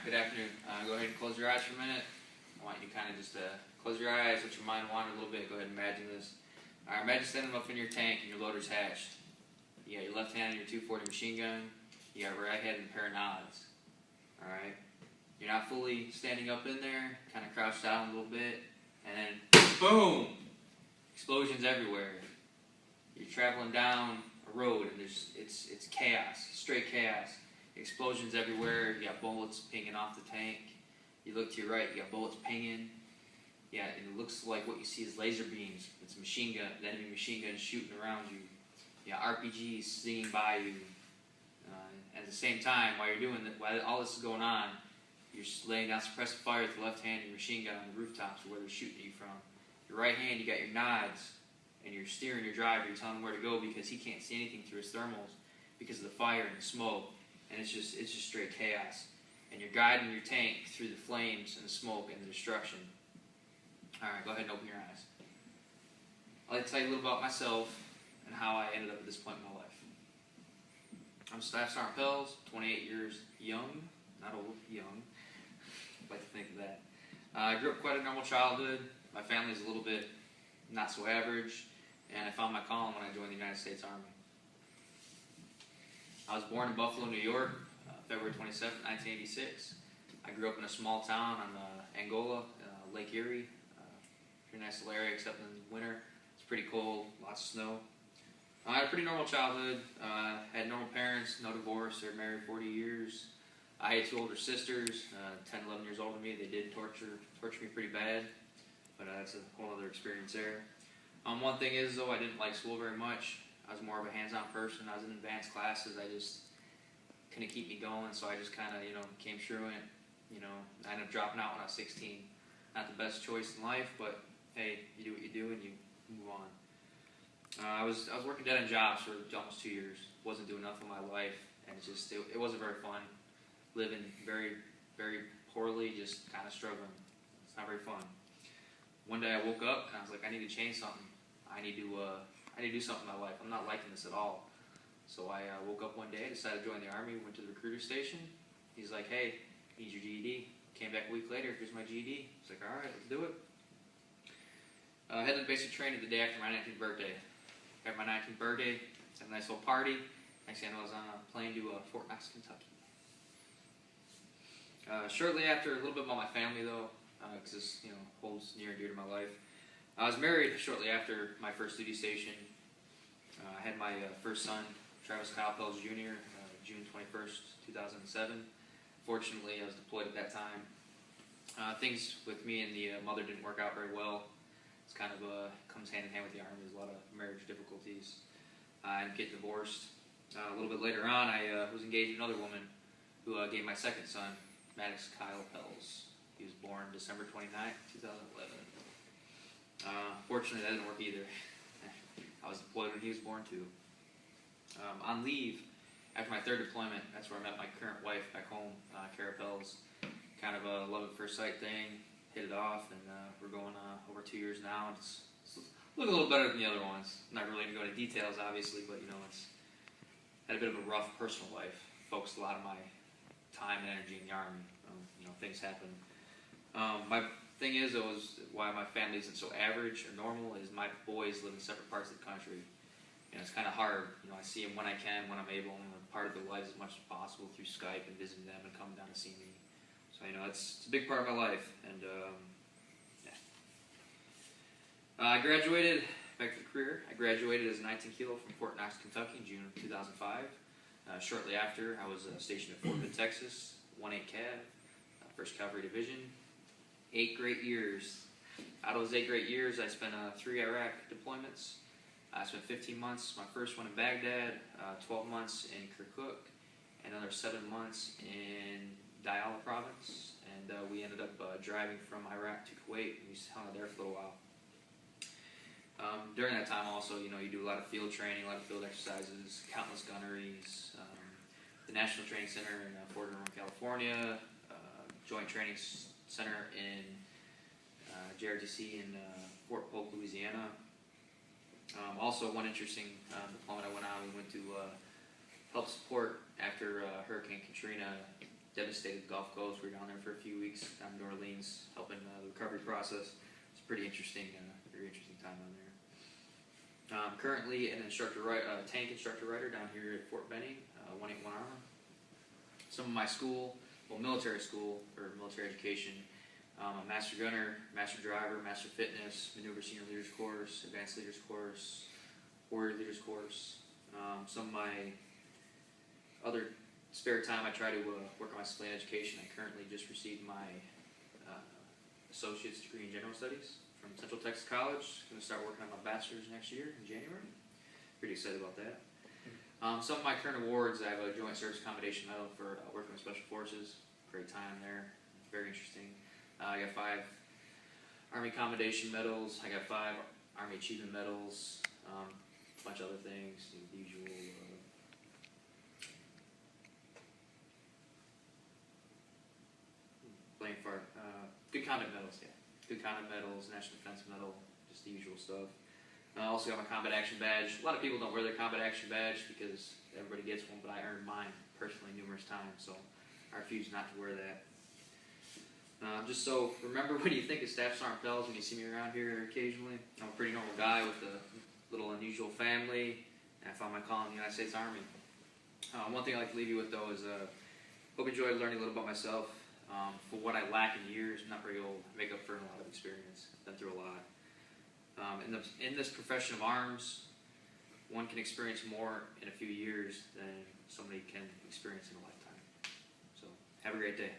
Good afternoon. Go ahead and close your eyes for a minute. I want you to kind of just close your eyes, let your mind wander a little bit. Go ahead and imagine this. Alright, imagine standing up in your tank and your loader's hatched. You got your left hand on your 240 machine gun. You got right head and a pair of nods. Alright? You're not fully standing up in there, kind of crouched down a little bit, and then boom! Explosions everywhere. You're traveling down a road and it's chaos, straight chaos. Explosions everywhere. You got bullets pinging off the tank. You look to your right, you got bullets pinging. Yeah, and it looks like what you see is laser beams. It's a machine gun, the enemy machine gun shooting around you. Yeah, RPGs singing by you. At the same time, while you're doing that, while all this is going on, you're laying down suppressive fire with the left hand and your machine gun on the rooftops where they're shooting you from. Your right hand, you got your nods, and you're steering your driver. You're telling him where to go because he can't see anything through his thermals because of the fire and the smoke. And it's just straight chaos. And you're guiding your tank through the flames and the smoke and the destruction. Alright, go ahead and open your eyes. I'd like to tell you a little about myself and how I ended up at this point in my life. I'm Staff Sergeant Pelz, 28 years young, not old, young. I'd like to think of that. I grew up quite a normal childhood. My family's a little bit not so average, and I found my calling when I joined the United States Army. I was born in Buffalo, New York, February 27, 1986. I grew up in a small town on Angola, Lake Erie. Pretty nice little area except in the winter. It's pretty cold, lots of snow. I had a pretty normal childhood. Had normal parents, no divorce. They were married 40 years. I had two older sisters, 10, 11 years older than me. They did torture me pretty bad, but that's a whole other experience there. One thing is, though, I didn't like school very much. I was more of a hands-on person. I was in advanced classes. I just couldn't keep me going, so I just kind of, came through it. I ended up dropping out when I was 16. Not the best choice in life, but hey, you do what you do and you move on. I was working dead-end jobs for almost 2 years. Wasn't doing enough of my life, and it wasn't very fun. Living very, very poorly, just kind of struggling. It's not very fun. One day I woke up and I was like, I need to change something. I need to do something in my life. I'm not liking this at all. So I woke up one day, decided to join the Army, went to the recruiter station. He's like, hey, need your GED. Came back a week later, here's my GED. It's like, all right, let's do it. Headed to basic training the day after my 19th birthday. Got my 19th birthday, had a nice little party. Next thing I know, I was on a plane to Fort Knox, Kentucky. Shortly after, a little bit about my family though, because this holds near and dear to my life. I was married shortly after my first duty station. I had my first son, Travis Kyle Pelz Jr., June 21st, 2007. Fortunately, I was deployed at that time. Things with me and the mother didn't work out very well. It's kind of comes hand in hand with the Army. There's a lot of marriage difficulties. I ended up getting divorced. A little bit later on, I was engaged with another woman who gave my second son, Maddox Kyle Pelz. He was born December 29th, 2011. Fortunately, that didn't work either. I was deployed when he was born too. On leave, after my third deployment, that's where I met my current wife back home, Kara Pelz. Kind of a love at first sight thing, hit it off, and we're going over 2 years now. It's looking a little better than the other ones. I'm not really going to go into details, obviously, but it's had a bit of a rough personal life. Focused a lot of my time and energy in the Army. Things happen. My thing is, why my family isn't so average or normal is my boys live in separate parts of the country. It's kind of hard. I see them when I can, when I'm able, and I'm a part of their lives as much as possible through Skype and visiting them and coming down to see me. So it's a big part of my life. And yeah. I graduated, back to the career. I graduated as a 19 kilo from Fort Knox, Kentucky in June of 2005. Shortly after, I was stationed at Fort Hood, Texas, 1-8 Cav, 1st Cavalry Division. 8 great years. Out of those 8 great years, I spent 3 Iraq deployments. I spent 15 months, my first one in Baghdad, 12 months in Kirkuk, and another 7 months in Diyala province. And we ended up driving from Iraq to Kuwait, and we hung out there for a little while. During that time also, you do a lot of field training, a lot of field exercises, countless gunneries, the National Training Center in Fort Irwin, California, Joint Training Center in JRTC in Fort Polk, Louisiana. Also, one interesting deployment I went on, we went to help support after Hurricane Katrina devastated Gulf Coast. We were down there for a few weeks, down in New Orleans, helping the recovery process. It's pretty interesting, very interesting time down there. I'm currently an tank instructor writer down here at Fort Benning, 181 Armor. Some of my school, military school, or military education, a master gunner, master driver, master fitness, maneuver senior leaders course, advanced leaders course, warrior leaders course. Some of my other spare time, I try to work on my civilian education. I currently just received my associate's degree in general studies from Central Texas College. Going to start working on my bachelor's next year in January. Pretty excited about that. Some of my current awards, I have a Joint Service Commendation Medal for working with Special Forces. Great time there. Very interesting. I got 5 Army Commendation Medals. I got 5 Army Achievement Medals. A bunch of other things. The usual. Good conduct medals, yeah. Good conduct medals, National Defense Medal, just the usual stuff. I also got my combat action badge. A lot of people don't wear their combat action badge because everybody gets one, but I earned mine personally numerous times, so I refuse not to wear that. Just so, remember when you think of Staff Sergeant Pelz when you see me around here occasionally. I'm a pretty normal guy with a little unusual family, and I found my calling in the United States Army. One thing I'd like to leave you with, though, is hope you enjoyed learning a little about myself. For what I lack in years, I'm not very old. I make up for a lot of experience. Been through a lot. In this profession of arms, one can experience more in a few years than somebody can experience in a lifetime. So, have a great day.